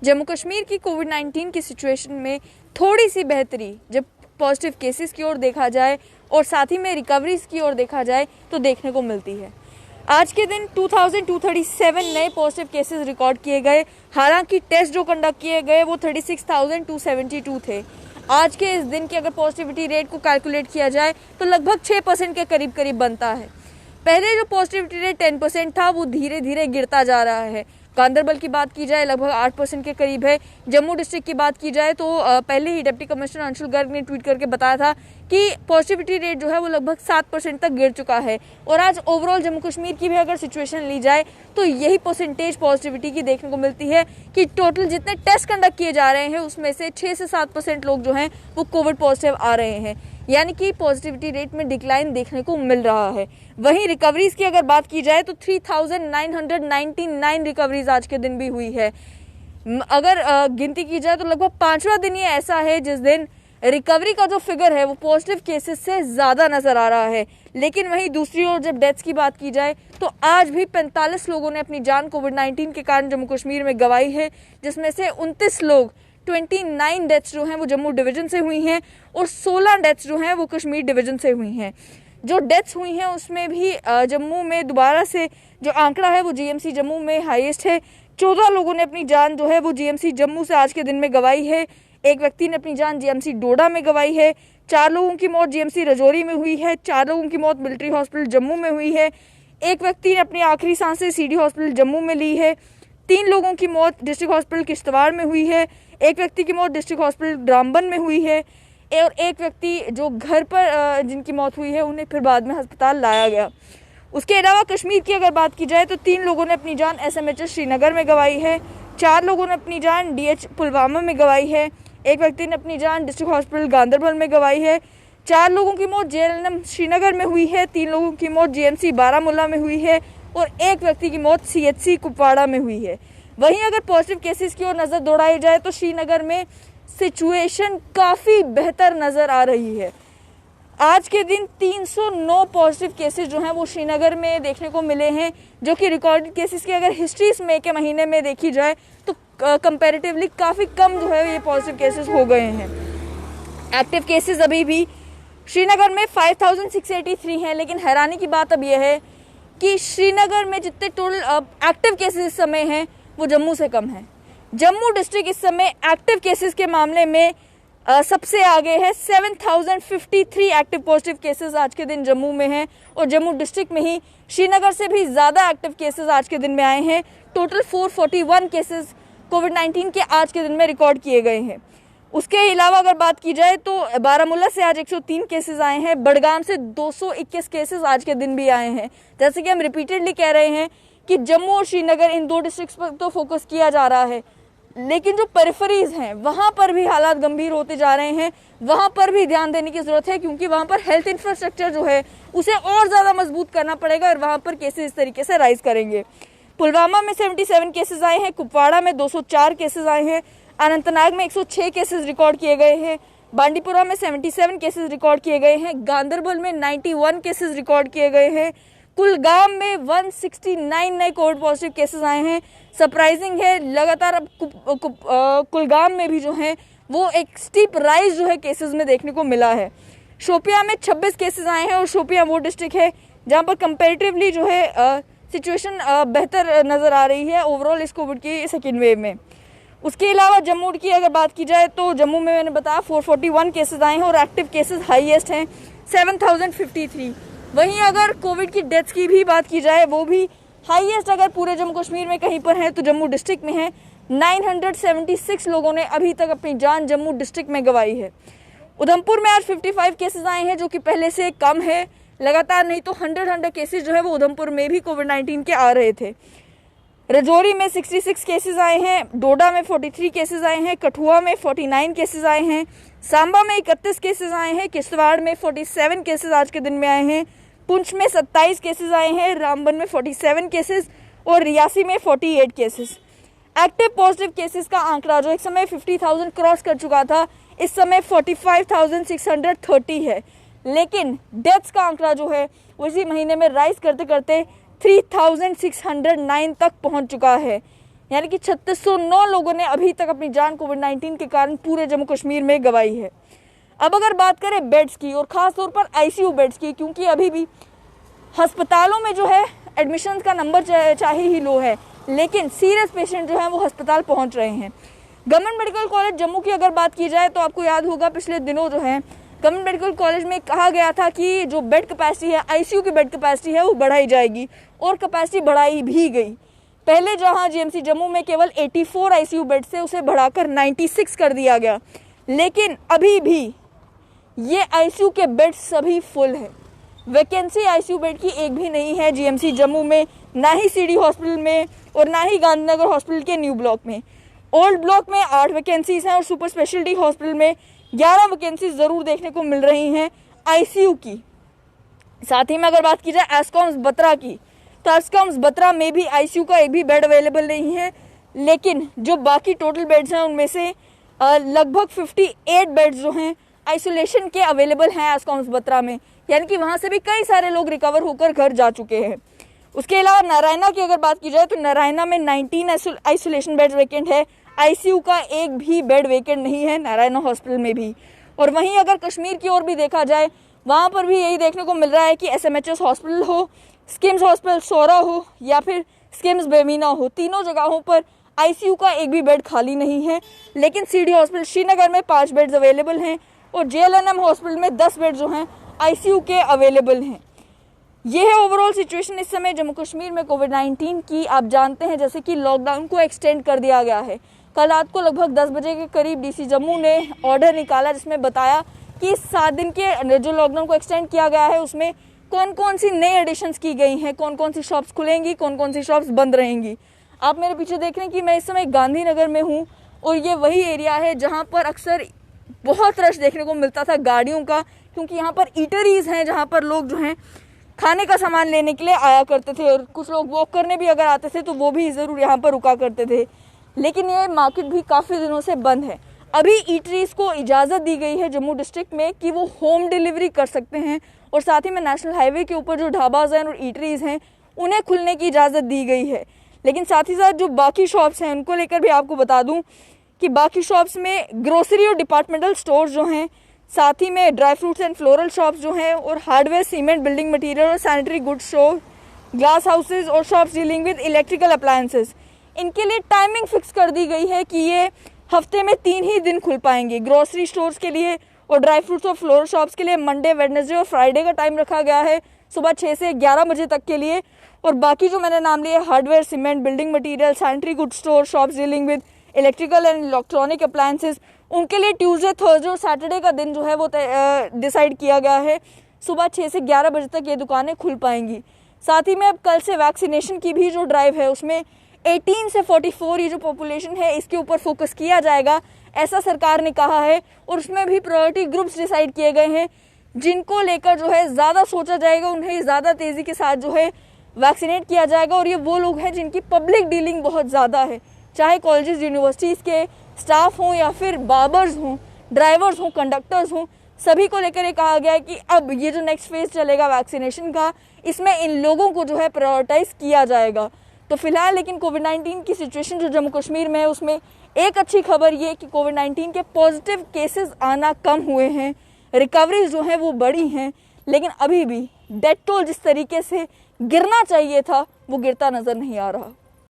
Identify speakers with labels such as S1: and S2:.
S1: जम्मू कश्मीर की कोविड-19 की सिचुएशन में थोड़ी सी बेहतरी जब पॉजिटिव केसेस की ओर देखा जाए और साथ ही में रिकवरीज की ओर देखा जाए तो देखने को मिलती है। आज के दिन 2237 नए पॉजिटिव केसेस रिकॉर्ड किए गए। हालांकि टेस्ट जो कंडक्ट किए गए वो 36,272 थे। आज के इस दिन की अगर पॉजिटिविटी रेट को कैलकुलेट किया जाए तो लगभग 6% के करीब करीब बनता है। पहले जो पॉजिटिविटी रेट 10% था वो धीरे धीरे गिरता जा रहा है। गांदरबल की बात की जाए लगभग 8% के करीब है। जम्मू डिस्ट्रिक्ट की बात की जाए तो पहले ही डिप्टी कमिश्नर अंशुल गर्ग ने ट्वीट करके बताया था कि पॉजिटिविटी रेट जो है वो लगभग 7% तक गिर चुका है। और आज ओवरऑल जम्मू कश्मीर की भी अगर सिचुएशन ली जाए तो यही परसेंटेज पॉजिटिविटी की देखने को मिलती है कि टोटल जितने टेस्ट कंडक्ट किए जा रहे हैं उसमें से 6 से 7% लोग जो हैं वो कोविड पॉजिटिव आ रहे हैं, यानी कि पॉजिटिविटी रेट में डिक्लाइन देखने को मिल रहा है। वहीं रिकवरीज की अगर बात की जाए तो 3,999 रिकवरीज आज के दिन भी हुई है। अगर गिनती की जाए तो लगभग 5वां दिन ये ऐसा है जिस दिन रिकवरी का जो फिगर है वो पॉजिटिव केसेस से ज्यादा नजर आ रहा है। लेकिन वहीं दूसरी ओर जब डेथ्स की बात की जाए तो आज भी 45 लोगों ने अपनी जान कोविड-19 के कारण जम्मू कश्मीर में गंवाई है, जिसमें से 29 लोग 29 डेथ्स जो हैं वो जम्मू डिवीजन से हुई हैं और 16 डेथ्स जो हैं वो कश्मीर डिवीजन से हुई हैं। जो डेथ्स हुई हैं उसमें भी जम्मू में दोबारा से जो आंकड़ा है वो जीएमसी जम्मू में हाईएस्ट है। 14 लोगों ने अपनी जान जो है वो जीएमसी जम्मू से आज के दिन में गंवाई है। एक व्यक्ति ने अपनी जान जीएमसी डोडा में गंवाई है। 4 लोगों की मौत जीएमसी रजौरी में हुई है। 4 लोगों की मौत मिलिट्री हॉस्पिटल जम्मू में हुई है। एक व्यक्ति ने अपनी आखिरी सांसें सीडी हॉस्पिटल जम्मू में ली है। 3 लोगों की मौत डिस्ट्रिक्ट हॉस्पिटल किश्तवाड़ में हुई है। एक व्यक्ति की मौत डिस्ट्रिक्ट हॉस्पिटल रामबन में हुई है और एक व्यक्ति जो घर पर जिनकी मौत हुई है उन्हें फिर बाद में अस्पताल लाया गया। उसके अलावा कश्मीर की अगर बात की जाए तो 3 लोगों ने अपनी जान एसएमएचएस श्रीनगर में गंवाई है। 4 लोगों ने अपनी जान डीएच पुलवामा में गंवाई है। एक व्यक्ति ने अपनी जान डिस्ट्रिक्ट हॉस्पिटल गांदरबल में गंवाई है। 4 लोगों की मौत जेएलएनएम श्रीनगर में हुई है। 3 लोगों की मौत जीएमसी बारामूला में हुई है और एक व्यक्ति की मौत सीएचसी कुपवाड़ा में हुई है। वहीं अगर पॉजिटिव केसेस की ओर नजर दौड़ाई जाए तो श्रीनगर में सिचुएशन काफी बेहतर नजर आ रही है। आज के दिन 309 पॉजिटिव केसेस जो हैं वो श्रीनगर में देखने को मिले हैं, जो कि रिकॉर्डेड केसेस की अगर हिस्ट्री इस मई के महीने में देखी जाए तो कंपैरेटिवली काफ़ी कम जो है ये पॉजिटिव केसेस हो गए हैं। एक्टिव केसेस अभी भी श्रीनगर में 5,683 हैं, लेकिन हैरानी की बात अब यह है कि श्रीनगर में जितने टोटल एक्टिव केसेस इस समय हैं वो जम्मू से कम है। जम्मू डिस्ट्रिक्ट इस समय एक्टिव केसेस के मामले में सबसे आगे है। 7,053 एक्टिव पॉजिटिव केसेस आज के दिन जम्मू में हैं और जम्मू डिस्ट्रिक्ट में ही श्रीनगर से भी ज़्यादा एक्टिव केसेस आज के दिन में आए हैं। टोटल 441 केसेस कोविड-19 के आज के दिन में रिकॉर्ड किए गए हैं। उसके अलावा अगर बात की जाए तो बारामूला से आज 103 केसेस आए हैं। बडगाम से 221 केसेस आज के दिन भी आए हैं। जैसे कि हम रिपीटेडली कह रहे हैं कि जम्मू और श्रीनगर इन 2 डिस्ट्रिक्ट्स पर तो फोकस किया जा रहा है, लेकिन जो पेरिफेरीज हैं वहाँ पर भी हालात गंभीर होते जा रहे हैं। वहाँ पर भी ध्यान देने की ज़रूरत है, क्योंकि वहाँ पर हेल्थ इंफ्रास्ट्रक्चर जो है उसे और ज़्यादा मजबूत करना पड़ेगा और वहाँ पर केसेस इस तरीके से राइज करेंगे। पुलवामा में 77 केसेस आए हैं। कुपवाड़ा में 204 केसेस आए हैं। अनंतनाग में 106 केसेस रिकॉर्ड किए गए हैं। बांडीपुरा में 77 केसेस रिकॉर्ड किए गए हैं। गांदरबल में 91 केसेस रिकॉर्ड किए गए हैं। कुलगाम में 169 नए कोविड पॉजिटिव केसेस आए हैं। सरप्राइजिंग है, लगातार अब कुलगाम में भी जो है वो एक स्टीप राइज जो है केसेस में देखने को मिला है। शोपियां में 26 केसेस आए हैं और शोपियां वो डिस्ट्रिक्ट है जहां पर कंपैरेटिवली जो है सिचुएशन बेहतर नज़र आ रही है ओवरऑल इस कोविड की सेकेंड वेव में। उसके अलावा जम्मू की अगर बात की जाए तो जम्मू में मैंने बताया 441 केसेस आए हैं और एक्टिव केसेस हाईएस्ट हैं 7,053। वहीं अगर कोविड की डेथ्स की भी बात की जाए वो भी हाईएस्ट अगर पूरे जम्मू कश्मीर में कहीं पर है तो जम्मू डिस्ट्रिक्ट में है। 976 लोगों ने अभी तक अपनी जान जम्मू डिस्ट्रिक्ट में गंवाई है। उधमपुर में आज 55 केसेस आए हैं, जो कि पहले से कम है। लगातार नहीं तो 100 केसेस जो है वो उधमपुर में भी कोविड-19 के आ रहे थे। रजौरी में 66 केसेस आए हैं। डोडा में 43 केसेस आए हैं। कठुआ में 49 केसेस आए हैं। सांबा में 31 केसेस आए हैं। किश्तवाड़ में 47 केसेस आज के दिन में आए हैं। पुंछ में 27 केसेस आए हैं। रामबन में 47 केसेस और रियासी में 48 केसेस। एक्टिव पॉजिटिव केसेस का आंकड़ा जो एक समय 50,000 क्रॉस कर चुका था, इस समय 45,630 है। लेकिन डेथ्स का आंकड़ा जो है वो इसी महीने में राइज करते करते 3,609 तक पहुंच चुका है। यानी कि 3609 लोगों ने अभी तक अपनी जान कोविड-19 के कारण पूरे जम्मू कश्मीर में गंवाई है। अब अगर बात करें बेड्स की और ख़ास तौर पर आईसीयू बेड्स की, क्योंकि अभी भी अस्पतालों में जो है एडमिशन का नंबर चाहे ही लो है, लेकिन सीरियस पेशेंट जो है वो अस्पताल पहुंच रहे हैं। गवर्नमेंट मेडिकल कॉलेज जम्मू की अगर बात की जाए तो आपको याद होगा पिछले दिनों जो है गवर्नमेंट मेडिकल कॉलेज में कहा गया था कि जो बेड कैपेसिटी है, आईसीयू की बेड कैपेसिटी है वो बढ़ाई जाएगी और कैपेसिटी बढ़ाई भी गई। पहले जहां जीएमसी जम्मू में केवल 84 आईसीयू बेड से उसे बढ़ाकर 96 कर दिया गया, लेकिन अभी भी ये आईसीयू के बेड सभी फुल है। वैकेंसी आईसीयू बेड की एक भी नहीं है जीएमसी जम्मू में, ना ही सीडी हॉस्पिटल में और ना ही गांधीनगर हॉस्पिटल के न्यू ब्लॉक में। ओल्ड ब्लॉक में 8 वैकेंसीज हैं और सुपर स्पेशलिटी हॉस्पिटल में 11 वैकेंसीज ज़रूर देखने को मिल रही हैं आईसीयू की। साथ ही में अगर बात की जाए एस्कॉम्स बत्रा की, तो एस्कॉम्स बत्रा में भी आईसीयू का एक भी बेड अवेलेबल नहीं है, लेकिन जो बाकी टोटल बेड्स हैं उनमें से लगभग 58 बेड्स जो हैं आइसोलेशन के अवेलेबल हैं एस्कॉम्स बत्रा में, यानी कि वहाँ से भी कई सारे लोग रिकवर होकर घर जा चुके हैं। उसके अलावा नारायणा की अगर बात की जाए तो नारायणा में 19 आइसोलेशन बेड वैकेंट है, आईसीयू का एक भी बेड वैकेंट नहीं है नारायणा हॉस्पिटल में भी। और वहीं अगर कश्मीर की ओर भी देखा जाए, वहाँ पर भी यही देखने को मिल रहा है कि एसएमएचएस हॉस्पिटल हो, स्किम्स हॉस्पिटल सोरा हो या फिर स्किम्स बेमीना हो, तीनों जगहों पर आईसीयू का एक भी बेड खाली नहीं है। लेकिन सीडी हॉस्पिटल श्रीनगर में 5 बेड्स अवेलेबल हैं और जेएलएनएम हॉस्पिटल में 10 बेड जो हैं आईसीयू के अवेलेबल हैं। ये है ओवरऑल सिचुएशन इस समय जम्मू कश्मीर में कोविड-19 की। आप जानते हैं जैसे कि लॉकडाउन को एक्सटेंड कर दिया गया है। कल रात को लगभग 10 बजे के करीब डीसी जम्मू ने ऑर्डर निकाला जिसमें बताया कि 7 दिन के जो लॉकडाउन को एक्सटेंड किया गया है उसमें कौन कौन सी नई एडिशंस की गई हैं, कौन कौन सी शॉप्स खुलेंगी, कौन कौन सी शॉप्स बंद रहेंगी। आप मेरे पीछे देख रहे हैं कि मैं इस समय गांधीनगर में हूँ और ये वही एरिया है जहाँ पर अक्सर बहुत रश देखने को मिलता था गाड़ियों का, क्योंकि यहाँ पर ईटरीज हैं जहाँ पर लोग जो हैं खाने का सामान लेने के लिए आया करते थे और कुछ लोग वॉक करने भी अगर आते थे तो वो भी ज़रूर यहाँ पर रुका करते थे। लेकिन ये मार्केट भी काफ़ी दिनों से बंद है। अभी ईटरीज को इजाज़त दी गई है जम्मू डिस्ट्रिक्ट में कि वो होम डिलीवरी कर सकते हैं और साथ ही में नेशनल हाईवे के ऊपर जो ढाबाज हैं और ईटरीज हैं उन्हें खुलने की इजाज़त दी गई है। लेकिन साथ ही साथ जो बाकी शॉप्स हैं उनको लेकर भी आपको बता दूं कि बाकी शॉप्स में ग्रोसरी और डिपार्टमेंटल स्टोर्स जो हैं, साथ ही में dry fruits and floral shops जो हैं और हार्डवेयर, सीमेंट, बिल्डिंग मटेरियल और sanitary goods store, glass houses और shops dealing with electrical appliances, इनके लिए टाइमिंग फिक्स कर दी गई है कि ये हफ्ते में 3 ही दिन खुल पाएंगे। ग्रोसरी स्टोर्स के लिए और ड्राई फ्रूट्स और फ्लोरल शॉप्स के लिए मंडे, वेडनेसडे और फ्राइडे का टाइम रखा गया है सुबह 6 से 11 बजे तक के लिए। और बाकी जो मैंने नाम लिए hardware, cement, building material, sanitary goods store, shops dealing with electrical and electronic appliances, उनके लिए ट्यूसडे, थर्सडे और सैटरडे का दिन जो है वो डिसाइड किया गया है। सुबह 6 से 11 बजे तक ये दुकानें खुल पाएंगी। साथ ही में अब कल से वैक्सीनेशन की भी जो ड्राइव है उसमें 18 से 44 ये जो पॉपुलेशन है इसके ऊपर फोकस किया जाएगा, ऐसा सरकार ने कहा है। और उसमें भी प्रायोरिटी ग्रुप्स डिसाइड किए गए हैं जिनको लेकर जो है ज़्यादा सोचा जाएगा, उन्हें ज़्यादा तेज़ी के साथ जो है वैक्सीनेट किया जाएगा। और ये वो लोग हैं जिनकी पब्लिक डीलिंग बहुत ज़्यादा है, चाहे कॉलेजेस, यूनिवर्सिटीज़ के स्टाफ हों या फिर बार्बर्स हों, ड्राइवर्स हों, कंडक्टर्स हों, सभी को लेकर ये कहा गया है कि अब ये जो नेक्स्ट फेज चलेगा वैक्सीनेशन का, इसमें इन लोगों को जो है प्रायोरिटाइज किया जाएगा। तो फिलहाल लेकिन कोविड-19 की सिचुएशन जो जम्मू कश्मीर में है उसमें एक अच्छी खबर ये कि कोविड-19 के पॉजिटिव केसेस आना कम हुए हैं, रिकवरीज जो हैं वो बढ़ी हैं, लेकिन अभी भी डेथ टोल जिस तरीके से गिरना चाहिए था वो गिरता नज़र नहीं आ रहा।